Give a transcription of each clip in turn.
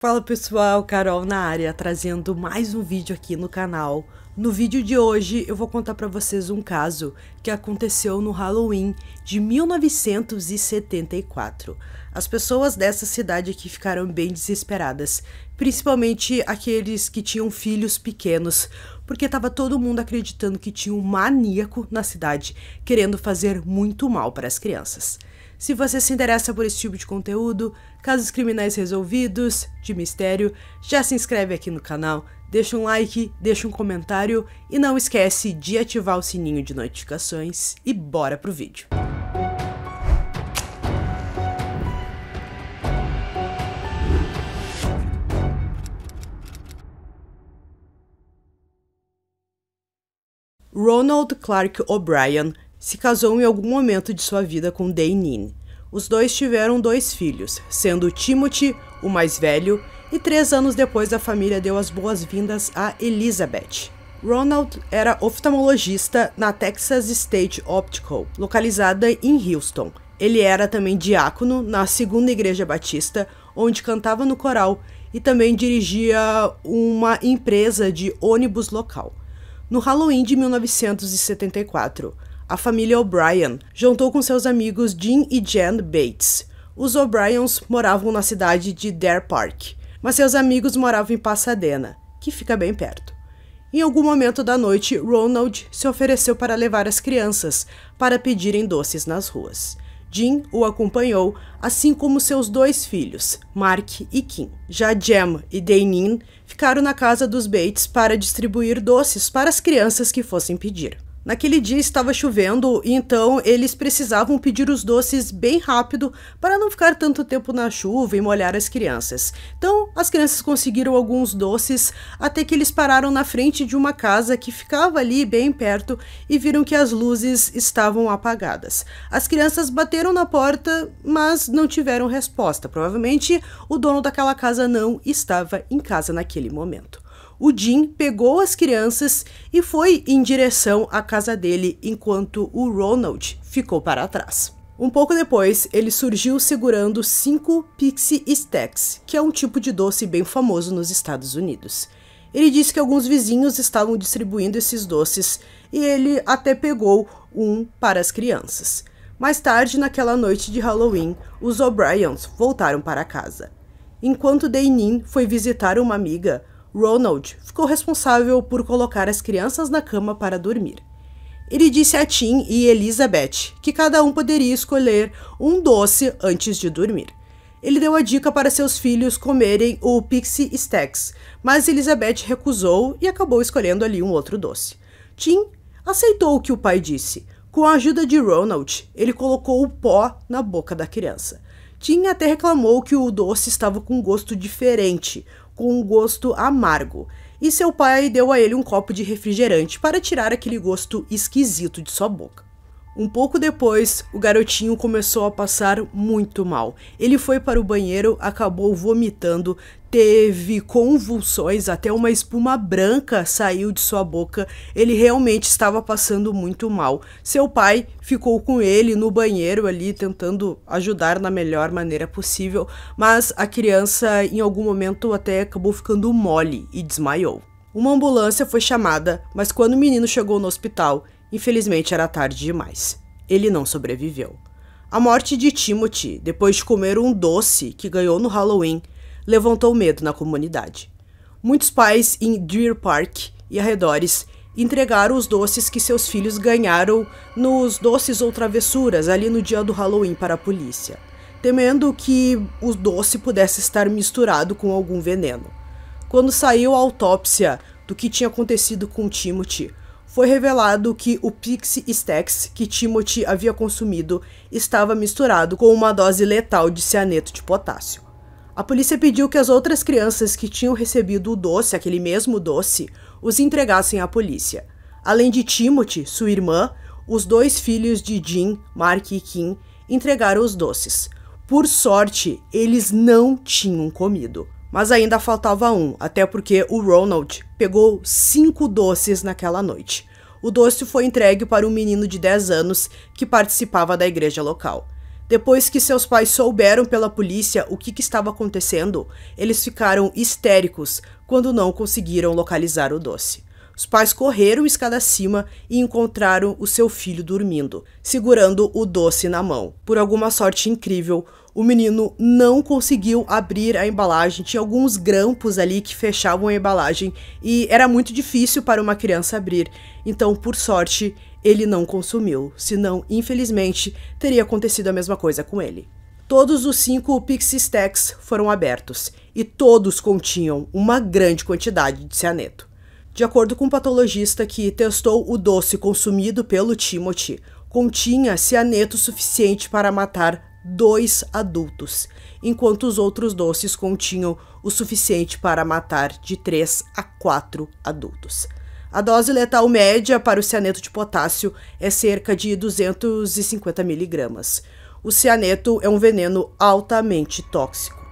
Fala pessoal, Carol na área, trazendo mais um vídeo aqui no canal. No vídeo de hoje eu vou contar pra vocês um caso que aconteceu no Halloween de 1974. As pessoas dessa cidade aqui ficaram bem desesperadas, principalmente aqueles que tinham filhos pequenos, porque tava todo mundo acreditando que tinha um maníaco na cidade, querendo fazer muito mal para as crianças. Se você se interessa por esse tipo de conteúdo, casos criminais resolvidos, de mistério, já se inscreve aqui no canal, deixa um like, deixa um comentário e não esquece de ativar o sininho de notificações e bora pro vídeo. Ronald Clark O'Brien se casou em algum momento de sua vida com Daynine. Os dois tiveram 2 filhos, sendo Timothy o mais velho, e 3 anos depois a família deu as boas-vindas a Elizabeth. Ronald era oftalmologista na Texas State Optical, localizada em Houston. Ele era também diácono na Segunda Igreja Batista, onde cantava no coral e também dirigia uma empresa de ônibus local. No Halloween de 1974, a família O'Brien juntou com seus amigos Jim e Jan Bates. Os O'Briens moravam na cidade de Deer Park, mas seus amigos moravam em Pasadena, que fica bem perto. Em algum momento da noite, Ronald se ofereceu para levar as crianças para pedirem doces nas ruas. Jim o acompanhou, assim como seus 2 filhos, Mark e Kim. Já Jan e Daynine ficaram na casa dos Bates para distribuir doces para as crianças que fossem pedir. Naquele dia estava chovendo e então eles precisavam pedir os doces bem rápido para não ficar tanto tempo na chuva e molhar as crianças. Então as crianças conseguiram alguns doces até que eles pararam na frente de uma casa que ficava ali bem perto e viram que as luzes estavam apagadas. As crianças bateram na porta, mas não tiveram resposta. Provavelmente o dono daquela casa não estava em casa naquele momento. O Jim pegou as crianças e foi em direção à casa dele, enquanto o Ronald ficou para trás. Um pouco depois, ele surgiu segurando 5 Pixie Stacks, que é um tipo de doce bem famoso nos Estados Unidos. Ele disse que alguns vizinhos estavam distribuindo esses doces e ele até pegou um para as crianças. Mais tarde, naquela noite de Halloween, os O'Briens voltaram para casa. Enquanto Daynine foi visitar uma amiga, Ronald ficou responsável por colocar as crianças na cama para dormir. Ele disse a Tim e Elizabeth que cada um poderia escolher um doce antes de dormir. Ele deu a dica para seus filhos comerem o Pixie Stacks, mas Elizabeth recusou e acabou escolhendo ali um outro doce. Tim aceitou o que o pai disse. Com a ajuda de Ronald, ele colocou o pó na boca da criança. Tim até reclamou que o doce estava com um gosto diferente, com um gosto amargo, e seu pai deu a ele um copo de refrigerante para tirar aquele gosto esquisito de sua boca. Um pouco depois, o garotinho começou a passar muito mal. Ele foi para o banheiro, acabou vomitando, teve convulsões, até uma espuma branca saiu de sua boca. Ele realmente estava passando muito mal. Seu pai ficou com ele no banheiro ali, tentando ajudar na melhor maneira possível, mas a criança em algum momento até acabou ficando mole e desmaiou. Uma ambulância foi chamada, mas quando o menino chegou no hospital, infelizmente era tarde demais. Ele não sobreviveu. A morte de Timothy, depois de comer um doce que ganhou no Halloween, levantou medo na comunidade. Muitos pais em Deer Park e arredores entregaram os doces que seus filhos ganharam nos doces ou travessuras ali no dia do Halloween para a polícia, temendo que o doce pudesse estar misturado com algum veneno. Quando saiu a autópsia do que tinha acontecido com Timothy, foi revelado que o Pixie Stacks que Timothy havia consumido estava misturado com uma dose letal de cianeto de potássio. A polícia pediu que as outras crianças que tinham recebido o doce, aquele mesmo doce, os entregassem à polícia. Além de Timothy, sua irmã, os 2 filhos de Jim, Mark e Kim, entregaram os doces. Por sorte, eles não tinham comido. Mas ainda faltava um, até porque o Ronald pegou 5 doces naquela noite. O doce foi entregue para um menino de 10 anos que participava da igreja local. Depois que seus pais souberam pela polícia o que estava acontecendo, eles ficaram histéricos quando não conseguiram localizar o doce. Os pais correram escada acima e encontraram o seu filho dormindo, segurando o doce na mão. Por alguma sorte incrível, o menino não conseguiu abrir a embalagem. Tinha alguns grampos ali que fechavam a embalagem e era muito difícil para uma criança abrir. Então, por sorte, ele não consumiu, senão, infelizmente, teria acontecido a mesma coisa com ele. Todos os 5 Pixie Stacks foram abertos e todos continham uma grande quantidade de cianeto. De acordo com um patologista que testou o doce consumido pelo Timothy, continha cianeto suficiente para matar 2 adultos, enquanto os outros doces continham o suficiente para matar de 3 a 4 adultos. A dose letal média para o cianeto de potássio é cerca de 250 mg. O cianeto é um veneno altamente tóxico.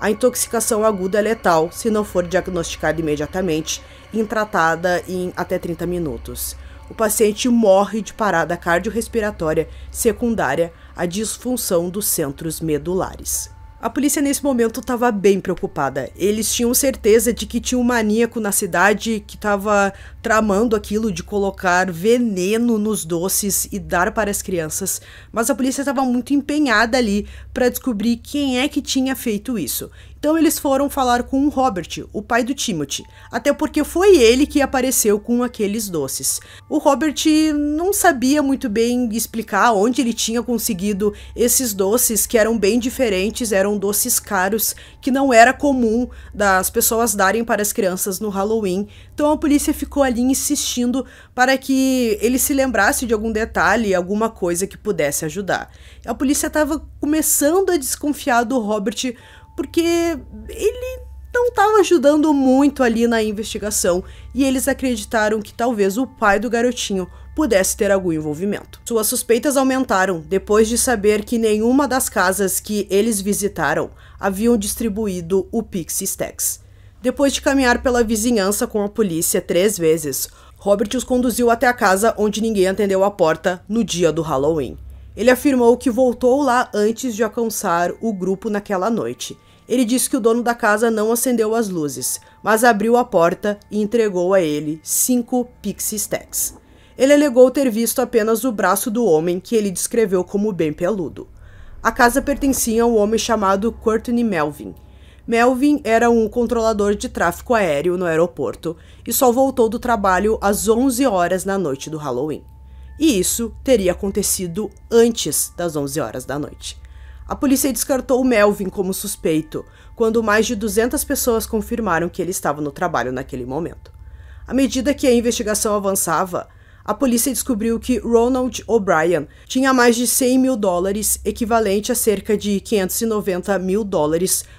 A intoxicação aguda é letal se não for diagnosticada imediatamente e tratada em até 30 minutos. O paciente morre de parada cardiorrespiratória secundária à disfunção dos centros medulares. A polícia nesse momento estava bem preocupada. Eles tinham certeza de que tinha um maníaco na cidade que estava tramando aquilo de colocar veneno nos doces e dar para as crianças, mas a polícia estava muito empenhada ali para descobrir quem é que tinha feito isso. Então eles foram falar com o Robert, o pai do Timothy, até porque foi ele que apareceu com aqueles doces. O Robert não sabia muito bem explicar onde ele tinha conseguido esses doces, que eram bem diferentes, eram doces caros, que não era comum das pessoas darem para as crianças no Halloween. Então a polícia ficou ali insistindo para que ele se lembrasse de algum detalhe, alguma coisa que pudesse ajudar. A polícia estava começando a desconfiar do Robert, porque ele não estava ajudando muito ali na investigação e eles acreditaram que talvez o pai do garotinho pudesse ter algum envolvimento. Suas suspeitas aumentaram depois de saber que nenhuma das casas que eles visitaram haviam distribuído o Pixie Stacks. Depois de caminhar pela vizinhança com a polícia 3 vezes, Robert os conduziu até a casa onde ninguém atendeu a porta no dia do Halloween. Ele afirmou que voltou lá antes de alcançar o grupo naquela noite. Ele disse que o dono da casa não acendeu as luzes, mas abriu a porta e entregou a ele 5 Pixie Stacks. Ele alegou ter visto apenas o braço do homem, que ele descreveu como bem peludo. A casa pertencia a um homem chamado Courtney Melvin. Melvin era um controlador de tráfego aéreo no aeroporto e só voltou do trabalho às 11 horas na noite do Halloween. E isso teria acontecido antes das 11 horas da noite. A polícia descartou o Melvin como suspeito, quando mais de 200 pessoas confirmaram que ele estava no trabalho naquele momento. À medida que a investigação avançava, a polícia descobriu que Ronald O'Brien tinha mais de $100 mil, equivalente a cerca de $590 mil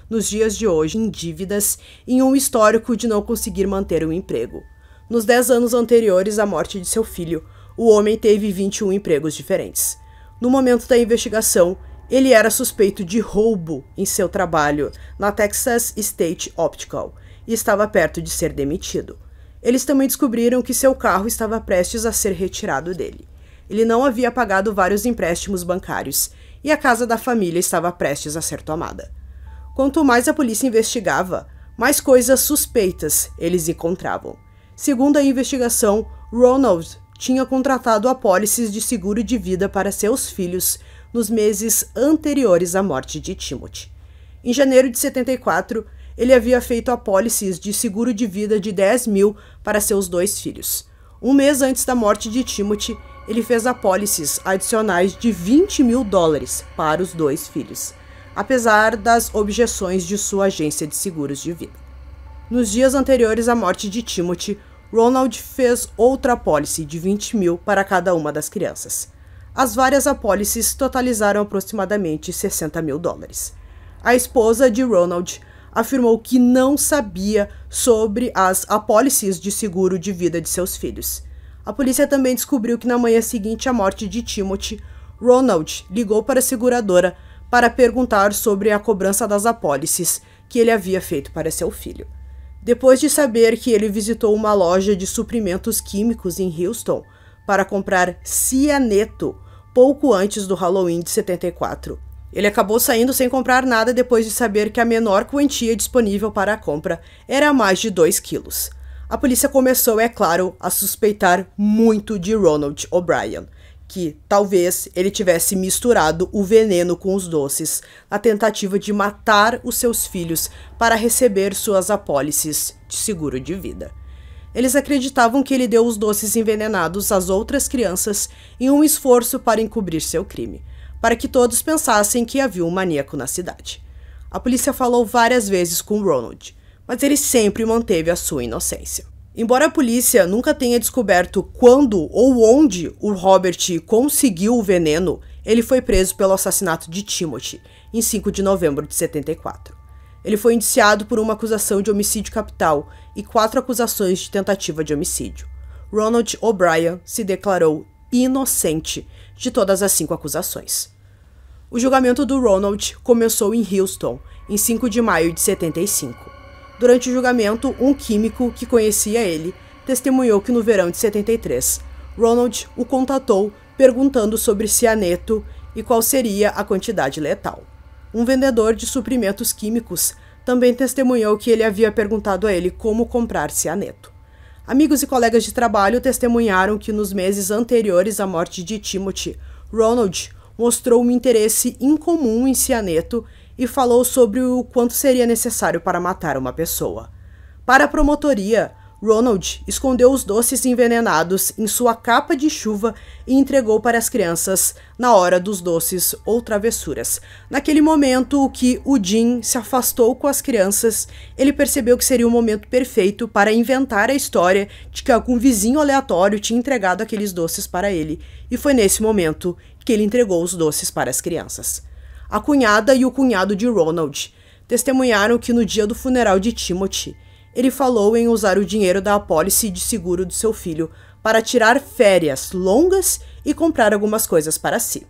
nos dias de hoje em dívidas, em um histórico de não conseguir manter um emprego. Nos 10 anos anteriores à morte de seu filho, o homem teve 21 empregos diferentes. No momento da investigação, ele era suspeito de roubo em seu trabalho na Texas State Optical e estava perto de ser demitido. Eles também descobriram que seu carro estava prestes a ser retirado dele. Ele não havia pagado vários empréstimos bancários e a casa da família estava prestes a ser tomada. Quanto mais a polícia investigava, mais coisas suspeitas eles encontravam. Segundo a investigação, Ronald tinha contratado apólices de seguro de vida para seus filhos nos meses anteriores à morte de Timothy. Em janeiro de 74, ele havia feito apólices de seguro de vida de 10 mil para seus 2 filhos. Um mês antes da morte de Timothy, ele fez apólices adicionais de $20 mil para os 2 filhos, apesar das objeções de sua agência de seguros de vida. Nos dias anteriores à morte de Timothy, Ronald fez outra apólice de 20 mil para cada uma das crianças. As várias apólices totalizaram aproximadamente $60 mil. A esposa de Ronald afirmou que não sabia sobre as apólices de seguro de vida de seus filhos. A polícia também descobriu que na manhã seguinte à morte de Timothy, Ronald ligou para a seguradora para perguntar sobre a cobrança das apólices que ele havia feito para seu filho. Depois de saber que ele visitou uma loja de suprimentos químicos em Houston para comprar cianeto pouco antes do Halloween de 74, Ele acabou saindo sem comprar nada depois de saber que a menor quantia disponível para a compra era mais de 2 quilos. A polícia começou, é claro, a suspeitar muito de Ronald O'Brien, que talvez ele tivesse misturado o veneno com os doces na tentativa de matar os seus filhos para receber suas apólices de seguro de vida. Eles acreditavam que ele deu os doces envenenados às outras crianças em um esforço para encobrir seu crime, para que todos pensassem que havia um maníaco na cidade. A polícia falou várias vezes com Ronald, mas ele sempre manteve a sua inocência. Embora a polícia nunca tenha descoberto quando ou onde o Robert conseguiu o veneno, ele foi preso pelo assassinato de Timothy, em 5 de novembro de 74. Ele foi indiciado por uma acusação de homicídio capital e 4 acusações de tentativa de homicídio. Ronald O'Brien se declarou inocente de todas as 5 acusações. O julgamento do Ronald começou em Houston, em 5 de maio de 75. Durante o julgamento, um químico que conhecia ele testemunhou que no verão de 73, Ronald o contatou perguntando sobre cianeto e qual seria a quantidade letal. Um vendedor de suprimentos químicos também testemunhou que ele havia perguntado a ele como comprar cianeto. Amigos e colegas de trabalho testemunharam que nos meses anteriores à morte de Timothy, Ronald mostrou um interesse incomum em cianeto e falou sobre o quanto seria necessário para matar uma pessoa. Para a promotoria, Ronald escondeu os doces envenenados em sua capa de chuva e entregou para as crianças na hora dos doces ou travessuras. Naquele momento que o Jim se afastou com as crianças, ele percebeu que seria o momento perfeito para inventar a história de que algum vizinho aleatório tinha entregado aqueles doces para ele, e foi nesse momento que ele entregou os doces para as crianças. A cunhada e o cunhado de Ronald testemunharam que no dia do funeral de Timothy, ele falou em usar o dinheiro da apólice de seguro do seu filho para tirar férias longas e comprar algumas coisas para si.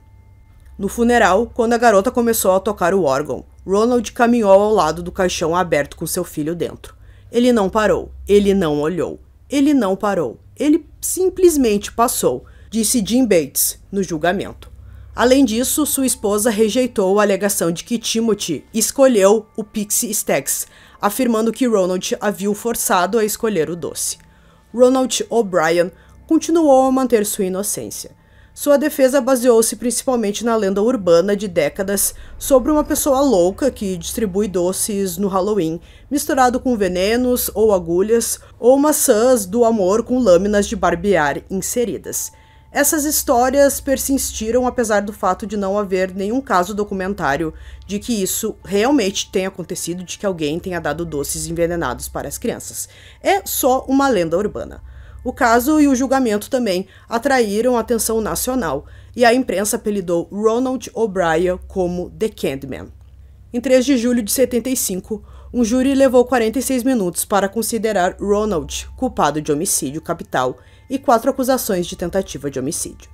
No funeral, quando a garota começou a tocar o órgão, Ronald caminhou ao lado do caixão aberto com seu filho dentro. Ele não parou, ele não olhou, ele não parou, ele simplesmente passou, disse Jim Bates no julgamento. Além disso, sua esposa rejeitou a alegação de que Timothy escolheu o Pixie Stacks, afirmando que Ronald havia o forçado a escolher o doce. Ronald O'Brien continuou a manter sua inocência. Sua defesa baseou-se principalmente na lenda urbana de décadas sobre uma pessoa louca que distribui doces no Halloween, misturado com venenos ou agulhas, ou maçãs do amor com lâminas de barbear inseridas. Essas histórias persistiram apesar do fato de não haver nenhum caso documentário de que isso realmente tenha acontecido, de que alguém tenha dado doces envenenados para as crianças. É só uma lenda urbana. O caso e o julgamento também atraíram a atenção nacional, e a imprensa apelidou Ronald O'Brien como The Candyman. Em 3 de julho de 75, um júri levou 46 minutos para considerar Ronald culpado de homicídio capital e 4 acusações de tentativa de homicídio.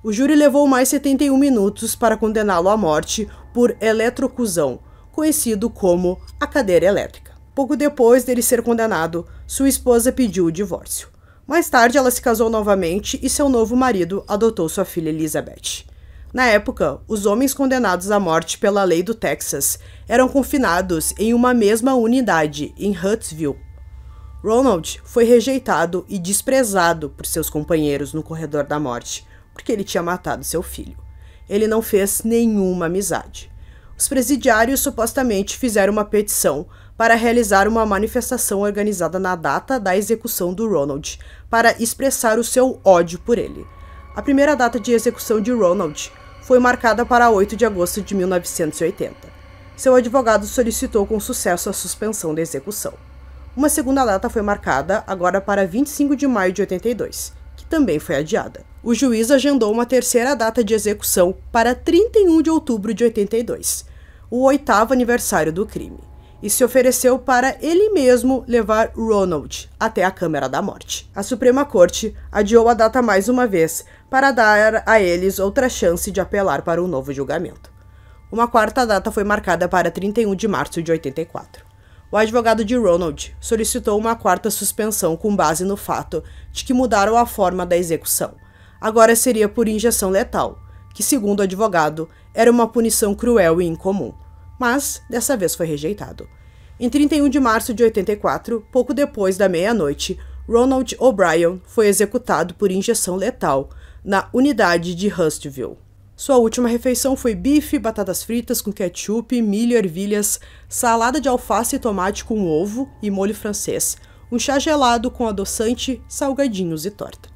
O júri levou mais 71 minutos para condená-lo à morte por eletrocusão, conhecido como a cadeira elétrica. Pouco depois dele ser condenado, sua esposa pediu o divórcio. Mais tarde, ela se casou novamente e seu novo marido adotou sua filha Elizabeth. Na época, os homens condenados à morte pela lei do Texas eram confinados em uma mesma unidade, em Huntsville. Ronald foi rejeitado e desprezado por seus companheiros no corredor da morte, porque ele tinha matado seu filho. Ele não fez nenhuma amizade. Os presidiários supostamente fizeram uma petição para realizar uma manifestação organizada na data da execução do Ronald, para expressar o seu ódio por ele. A primeira data de execução de Ronald foi marcada para 8 de agosto de 1980. Seu advogado solicitou com sucesso a suspensão da execução. Uma segunda data foi marcada agora para 25 de maio de 82, que também foi adiada. O juiz agendou uma terceira data de execução para 31 de outubro de 82, o 8º aniversário do crime, e se ofereceu para ele mesmo levar Ronald até a Câmara da Morte. A Suprema Corte adiou a data mais uma vez para dar a eles outra chance de apelar para um novo julgamento. Uma quarta data foi marcada para 31 de março de 84. O advogado de Ronald solicitou uma quarta suspensão com base no fato de que mudaram a forma da execução. Agora seria por injeção letal, que, segundo o advogado, era uma punição cruel e incomum, mas dessa vez foi rejeitado. Em 31 de março de 84, pouco depois da meia-noite, Ronald O'Brien foi executado por injeção letal na unidade de Hurstville. Sua última refeição foi bife, batatas fritas com ketchup, milho, ervilhas, salada de alface e tomate com ovo e molho francês, um chá gelado com adoçante, salgadinhos e torta.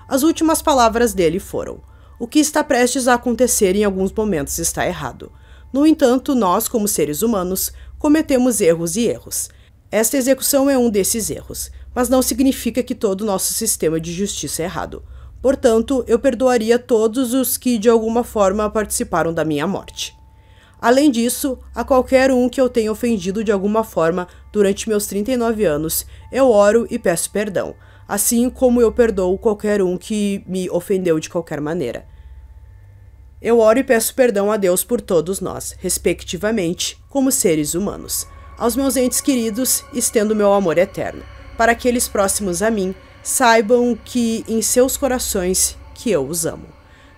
As últimas palavras dele foram: "O que está prestes a acontecer em alguns momentos está errado. No entanto, nós, como seres humanos, cometemos erros e erros. Esta execução é um desses erros, mas não significa que todo o nosso sistema de justiça é errado. Portanto, eu perdoaria todos os que de alguma forma participaram da minha morte. Além disso, a qualquer um que eu tenha ofendido de alguma forma durante meus 39 anos, eu oro e peço perdão, assim como eu perdoo qualquer um que me ofendeu de qualquer maneira. Eu oro e peço perdão a Deus por todos nós, respectivamente, como seres humanos. Aos meus entes queridos, estendo meu amor eterno, para aqueles próximos a mim, saibam que em seus corações que eu os amo.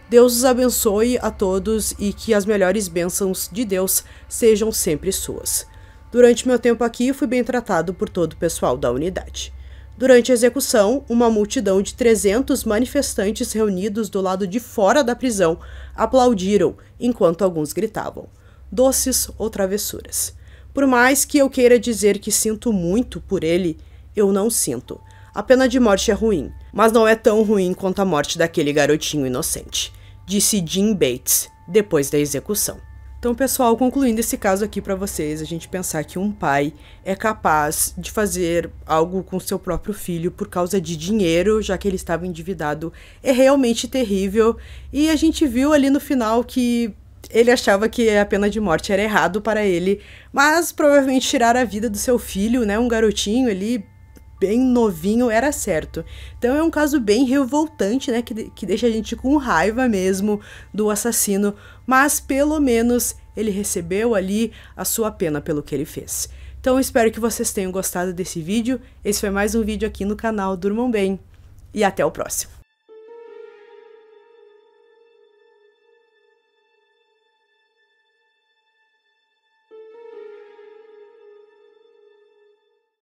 Deus os abençoe a todos e que as melhores bênçãos de Deus sejam sempre suas. Durante meu tempo aqui, fui bem tratado por todo o pessoal da unidade. Durante a execução, uma multidão de 300 manifestantes reunidos do lado de fora da prisão aplaudiram, enquanto alguns gritavam: doces ou travessuras. Por mais que eu queira dizer que sinto muito por ele, eu não sinto. A pena de morte é ruim, mas não é tão ruim quanto a morte daquele garotinho inocente, disse Jim Bates, depois da execução. Então, pessoal, concluindo esse caso aqui para vocês, a gente pensar que um pai é capaz de fazer algo com seu próprio filho por causa de dinheiro, já que ele estava endividado, é realmente terrível. E a gente viu ali no final que ele achava que a pena de morte era errado para ele, mas provavelmente tirar a vida do seu filho, né, um garotinho ali, bem novinho, era certo. Então é um caso bem revoltante, né, que deixa a gente com raiva mesmo do assassino, mas pelo menos ele recebeu ali a sua pena pelo que ele fez. Então espero que vocês tenham gostado desse vídeo. Esse foi mais um vídeo aqui no canal Durmam Bem e até o próximo.